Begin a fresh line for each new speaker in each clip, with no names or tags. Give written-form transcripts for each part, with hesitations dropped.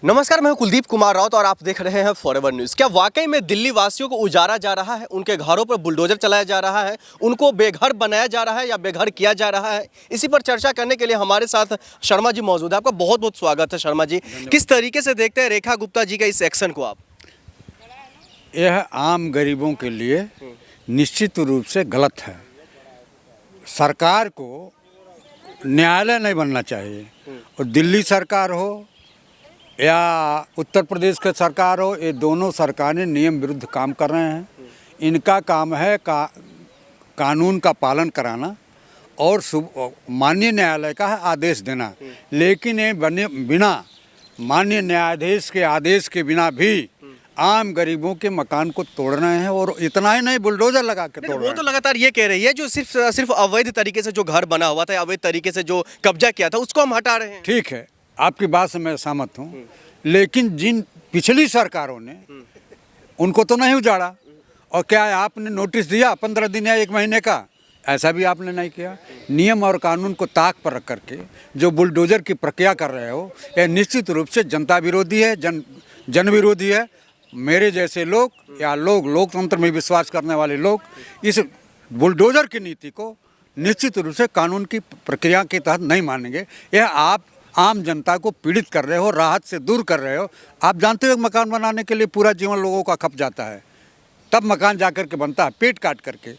नमस्कार, मैं हूं कुलदीप कुमार राउत और आप देख रहे हैं फॉरएवर न्यूज़। क्या वाकई में दिल्ली वासियों को उजाड़ा जा रहा है, उनके घरों पर बुलडोजर चलाया जा रहा है, उनको बेघर बनाया जा रहा है या बेघर किया जा रहा है? इसी पर चर्चा करने के लिए हमारे साथ शर्मा जी मौजूद है। आपका बहुत बहुत स्वागत है शर्मा जी। किस तरीके से देखते हैं रेखा गुप्ता जी के इस एक्शन को आप?
यह आम गरीबों के लिए निश्चित रूप से गलत है। सरकार को न्यायालय नहीं बनना चाहिए, और दिल्ली सरकार हो या उत्तर प्रदेश की सरकार हो, ये दोनों सरकारें नियम विरुद्ध काम कर रहे हैं। इनका काम है कानून का पालन कराना और माननीय न्यायालय का है आदेश देना, लेकिन ये बिना माननीय न्यायाधीश के आदेश के बिना भी आम गरीबों के मकान को तोड़ रहे हैं, और इतना ही नहीं, बुलडोजर लगा के तोड़ रहे हैं।
वो तो लगातार ये कह रही है जो सिर्फ अवैध तरीके से जो घर बना हुआ था, अवैध तरीके से जो कब्जा किया था, उसको हम हटा रहे हैं।
ठीक है, आपकी बात से मैं सहमत हूँ, लेकिन जिन पिछली सरकारों ने उनको तो नहीं उजाड़ा, और क्या आपने नोटिस दिया 15 दिन या 1 महीने का? ऐसा भी आपने नहीं किया। नियम और कानून को ताक पर रख करके जो बुलडोजर की प्रक्रिया कर रहे हो, यह निश्चित रूप से जनता विरोधी है, जन विरोधी है। मेरे जैसे लोग या लोकतंत्र में विश्वास करने वाले लोग इस बुलडोजर की नीति को निश्चित रूप से कानून की प्रक्रिया के तहत नहीं मानेंगे। यह आप आम जनता को पीड़ित कर रहे हो, राहत से दूर कर रहे हो। आप जानते हो मकान बनाने के लिए पूरा जीवन लोगों का खप जाता है, तब मकान जाकर के बनता है, पेट काट करके।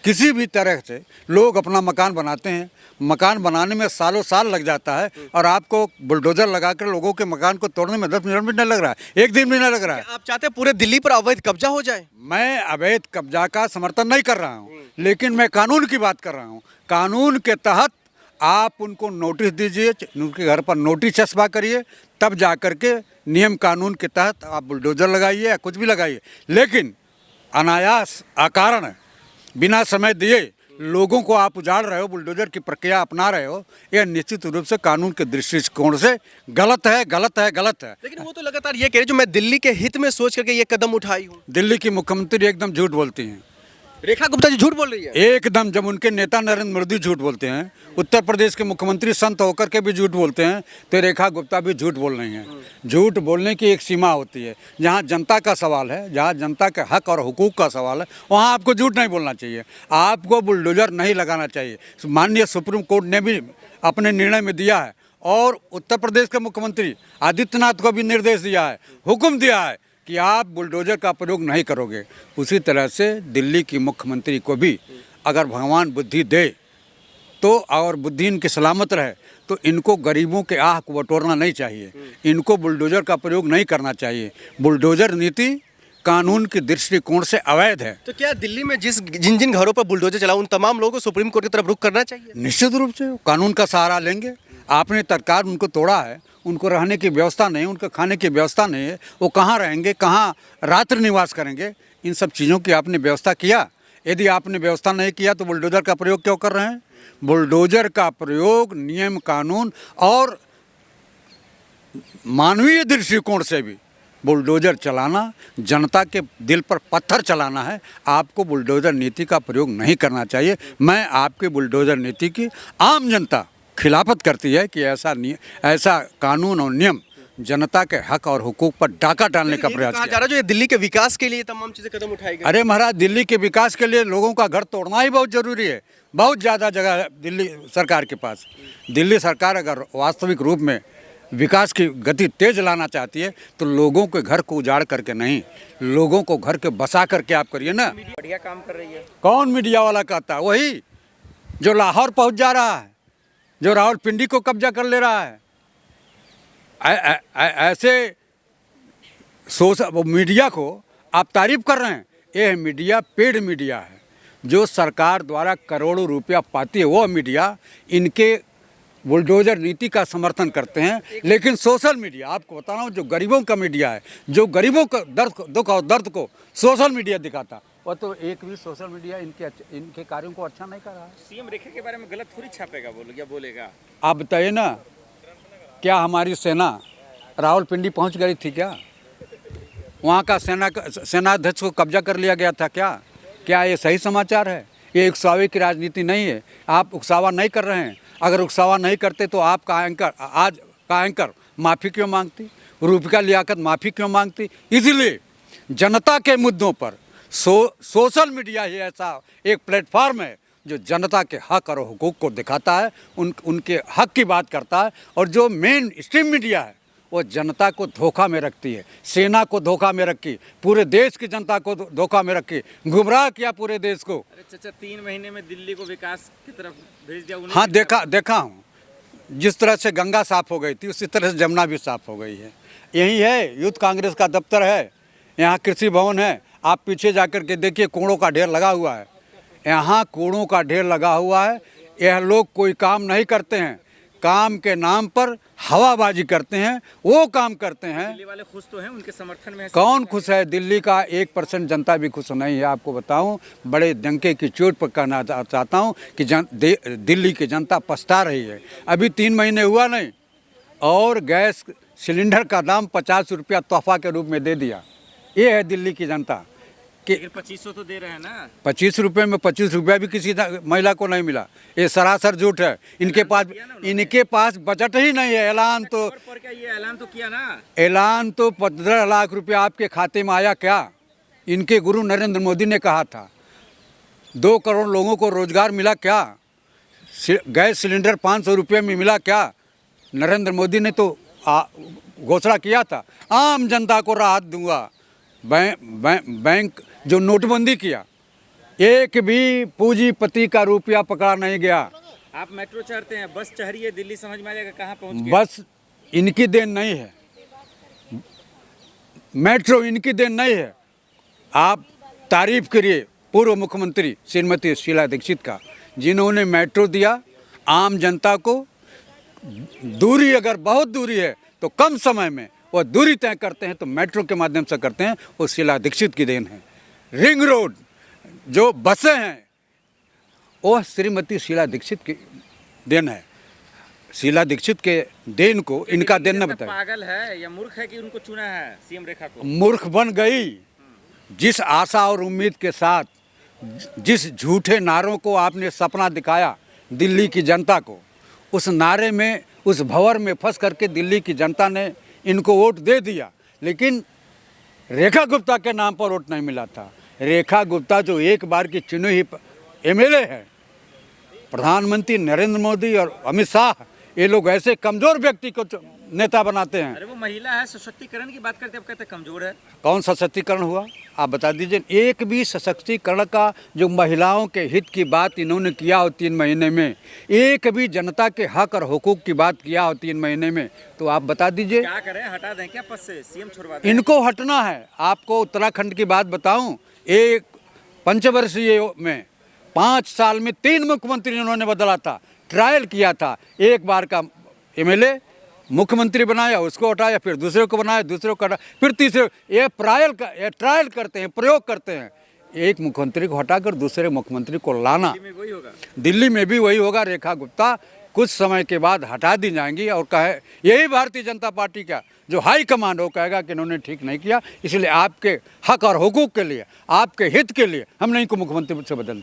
किसी भी तरह से लोग अपना मकान बनाते हैं, मकान बनाने में सालों साल लग जाता है, और आपको बुलडोजर लगाकर लोगों के मकान को तोड़ने में 10 मिनट भी नहीं लग रहा है, 1 दिन भी नहीं लग रहा है।
आप चाहते हैं पूरे दिल्ली पर अवैध कब्जा हो जाए?
मैं अवैध कब्जा का समर्थन नहीं कर रहा हूँ, लेकिन मैं कानून की बात कर रहा हूँ। कानून के तहत आप उनको नोटिस दीजिए, उनके घर पर नोटिस चस्पा करिए, तब जा कर के नियम कानून के तहत आप बुलडोजर लगाइए या कुछ भी लगाइए। लेकिन अनायास अकारण बिना समय दिए लोगों को आप उजाड़ रहे हो, बुलडोजर की प्रक्रिया अपना रहे हो, यह निश्चित रूप से कानून के दृष्टिकोण से गलत है, गलत है, गलत है।
लेकिन वो तो लगातार ये कह रहे जो मैं दिल्ली के हित में सोच करके ये कदम उठाई हूँ।
दिल्ली की मुख्यमंत्री एकदम झूठ बोलती हैं।
रेखा गुप्ता जी झूठ बोल रही है
एकदम। जब उनके नेता नरेंद्र मोदी झूठ बोलते हैं, उत्तर प्रदेश के मुख्यमंत्री संत होकर के भी झूठ बोलते हैं, तो रेखा गुप्ता भी झूठ बोल रही हैं। झूठ बोलने की एक सीमा होती है। जहां जनता का सवाल है, जहां जनता के हक और हुकूक का सवाल है, वहां आपको झूठ नहीं बोलना चाहिए, आपको बुलडोजर नहीं लगाना चाहिए। माननीय सुप्रीम कोर्ट ने भी अपने निर्णय में दिया है, और उत्तर प्रदेश के मुख्यमंत्री आदित्यनाथ को भी निर्देश दिया है, हुक्म दिया है कि आप बुलडोजर का प्रयोग नहीं करोगे। उसी तरह से दिल्ली की मुख्यमंत्री को भी अगर भगवान बुद्धि दे तो, और बुद्धि इनकी सलामत रहे, तो इनको गरीबों के आह को बटोरना नहीं चाहिए, इनको बुलडोजर का प्रयोग नहीं करना चाहिए। बुलडोजर नीति कानून की दृष्टिकोण से अवैध है।
तो क्या दिल्ली में जिन जिन घरों पर बुलडोजर चला, उन तमाम लोगों को सुप्रीम कोर्ट की तरफ रुख करना चाहिए?
निश्चित रूप से कानून का सहारा लेंगे। आपने तत्काल उनको तोड़ा है, उनको रहने की व्यवस्था नहीं, उनके खाने की व्यवस्था नहीं है, वो कहाँ रहेंगे, कहाँ रात्रि निवास करेंगे, इन सब चीज़ों की आपने व्यवस्था किया? यदि आपने व्यवस्था नहीं किया तो बुलडोजर का प्रयोग क्यों कर रहे हैं? बुलडोजर का प्रयोग नियम कानून और मानवीय दृष्टिकोण से भी बुलडोजर चलाना, जनता के दिल पर पत्थर चलाना है। आपको बुलडोजर नीति का प्रयोग नहीं करना चाहिए। मैं आपकी बुलडोजर नीति की आम जनता खिलाफत करती है कि ऐसा कानून और नियम जनता के हक और हुकूक पर डाका डालने का प्रयास किया
जा रहा है जो ये दिल्ली के विकास के लिए तमाम चीजें कदम उठाई गई।
अरे महाराज, दिल्ली के विकास के लिए लोगों का घर तोड़ना ही बहुत जरूरी है। बहुत ज़्यादा जगह है दिल्ली सरकार के पास। दिल्ली सरकार अगर वास्तविक रूप में विकास की गति तेज लाना चाहती है तो लोगों के घर को उजाड़ करके नहीं, लोगों को घर के बसा करके आप करिए ना।
बढ़िया काम कर रही है।
कौन मीडिया वाला कहता है? वही जो लाहौर पहुंच जा रहा है, जो रावलपिंडी को कब्जा कर ले रहा है। ऐसे मीडिया को आप तारीफ कर रहे हैं। यह मीडिया पेड मीडिया है, जो सरकार द्वारा करोड़ों रुपया पाती है, वो मीडिया इनके बुलडोजर नीति का समर्थन करते हैं। लेकिन सोशल मीडिया, आपको बता रहा हूँ, जो गरीबों का मीडिया है, जो गरीबों का दुख और दर्द को सोशल मीडिया दिखाता, वो तो एक भी सोशल मीडिया इनके कार्यों को अच्छा नहीं कर रहा है।
सीएम रेखा के बारे में गलत थोड़ी छापेगा, बोलेगा।
आप बताइए ना, क्या हमारी सेना रावलपिंडी पहुंच गई थी क्या? वहाँ का सेनाध्यक्ष को कब्जा कर लिया गया था क्या ये सही समाचार है? ये उकसावे की राजनीति नहीं है। आप उकसावा नहीं कर रहे हैं। अगर उकसावा नहीं करते तो आपका एंकर आज का एंकर माफ़ी क्यों मांगती? रूपका लियाकत माफ़ी क्यों मांगती? इसलिए जनता के मुद्दों पर सोशल मीडिया ही ऐसा एक प्लेटफॉर्म है जो जनता के हक और हुकूक को दिखाता है, उनके हक की बात करता है। और जो मेन स्ट्रीम मीडिया है वो जनता को धोखा में रखती है, सेना को धोखा में रखी, पूरे देश की जनता को धोखा में रखी, गुमराह किया पूरे देश को।
अरे चाचा 3 महीने में दिल्ली को विकास की तरफ भेज दिया उन्हें।
हाँ, देखा हूँ। जिस तरह से गंगा साफ हो गई थी उसी तरह से जमुना भी साफ हो गई है। यही है यूथ कांग्रेस का दफ्तर है, यहाँ कृषि भवन है। आप पीछे जाकर के देखिए, कूड़ों का ढेर लगा हुआ है। यहाँ कूड़ों का ढेर लगा हुआ है। यह लोग कोई काम नहीं करते हैं, काम के नाम पर हवाबाजी करते हैं, वो काम करते हैं।
दिल्ली वाले खुश तो हैं, उनके समर्थन में है।
कौन खुश है? दिल्ली का 1% जनता भी खुश नहीं है। आपको बताऊं, बड़े डंके की चोट पर कहना चाहता हूं कि दिल्ली की जनता पछता रही है। अभी 3 महीने हुआ नहीं और गैस सिलेंडर का दाम 50 रुपया तोहफा के रूप में दे दिया। ये है दिल्ली की जनता कि
2500 तो दे रहे हैं ना।
25 रुपये में 25 रुपया भी किसी महिला को नहीं मिला। ये सरासर झूठ है। इनके पास बजट ही नहीं है। ऐलान तो
क्या ये ऐलान तो किया ना,
ऐलान तो 15 लाख रुपया आपके खाते में आया क्या? इनके गुरु नरेंद्र मोदी ने कहा था 2 करोड़ लोगों को रोजगार मिला क्या? गैस सिलेंडर 500 रुपये में मिला क्या? नरेंद्र मोदी ने तो घोषणा किया था आम जनता को राहत दूंगा। बैंक जो नोटबंदी किया, एक भी पूंजीपति का रुपया पकड़ा नहीं गया।
आप मेट्रो चढ़ते हैं, बस चढ़ रही है, दिल्ली समझ में आ जाएगा कहाँ पहुँच गए।
बस इनकी देन नहीं है, मेट्रो इनकी देन नहीं है। आप तारीफ करिए पूर्व मुख्यमंत्री श्रीमती शीला दीक्षित का, जिन्होंने मेट्रो दिया आम जनता को। दूरी अगर बहुत दूरी है तो कम समय में वो दूरी तय करते हैं तो मेट्रो के माध्यम से करते हैं, वो शीला दीक्षित की देन है। रिंग रोड जो बसें हैं वो श्रीमती शीला दीक्षित की देन है। शीला दीक्षित के देन को इनका देन न बताए।
पागल है या मूर्ख है कि उनको चुना है सीएम रेखा को?
मूर्ख बन गई। जिस आशा और उम्मीद के साथ, जिस झूठे नारों को आपने सपना दिखाया दिल्ली की जनता को, उस नारे में, उस भंवर में फंस करके दिल्ली की जनता ने इनको वोट दे दिया। लेकिन रेखा गुप्ता के नाम पर वोट नहीं मिला था। रेखा गुप्ता जो एक बार की चुनी हुई एमएलए है। प्रधानमंत्री नरेंद्र मोदी और अमित शाह ये लोग ऐसे कमज़ोर व्यक्ति को नेता बनाते हैं।
अरे वो महिला है, सशक्तिकरण की बात करते हैं, अब कहते हैं कमजोर है।
कौन सशक्तिकरण हुआ? आप बता दीजिए। एक भी सशक्तिकरण का जो महिलाओं के हित की बात इन्होंने किया हो 3 महीने में, एक भी जनता के हक और हुकूक की बात किया हो 3 महीने में, तो आप बता दीजिए।
क्या करें, हटा दें क्या पद से? सीएम छुड़वा दें?
इनको हटना है। आपको उत्तराखंड की बात बताऊं, एक पंचवर्षीय में 5 साल में 3 मुख्यमंत्री इन्होंने बदला था, ट्रायल किया था। एक बार का एमएलए मुख्यमंत्री बनाया, उसको हटाया, फिर दूसरे को बनाया, दूसरे को हटाया, फिर तीसरे। ये ट्रायल करते हैं, प्रयोग करते हैं। एक मुख्यमंत्री को हटाकर दूसरे मुख्यमंत्री को लाना।
दिल्ली में वही होगा।
दिल्ली में भी वही होगा। रेखा गुप्ता कुछ समय के बाद हटा दी जाएंगी और कहे, यही भारतीय जनता पार्टी का जो हाई कमांड हो कहेगा कि इन्होंने ठीक नहीं किया, इसलिए आपके हक और हुकूक के लिए, आपके हित के लिए हमने इनको मुख्यमंत्री से बदल दिया।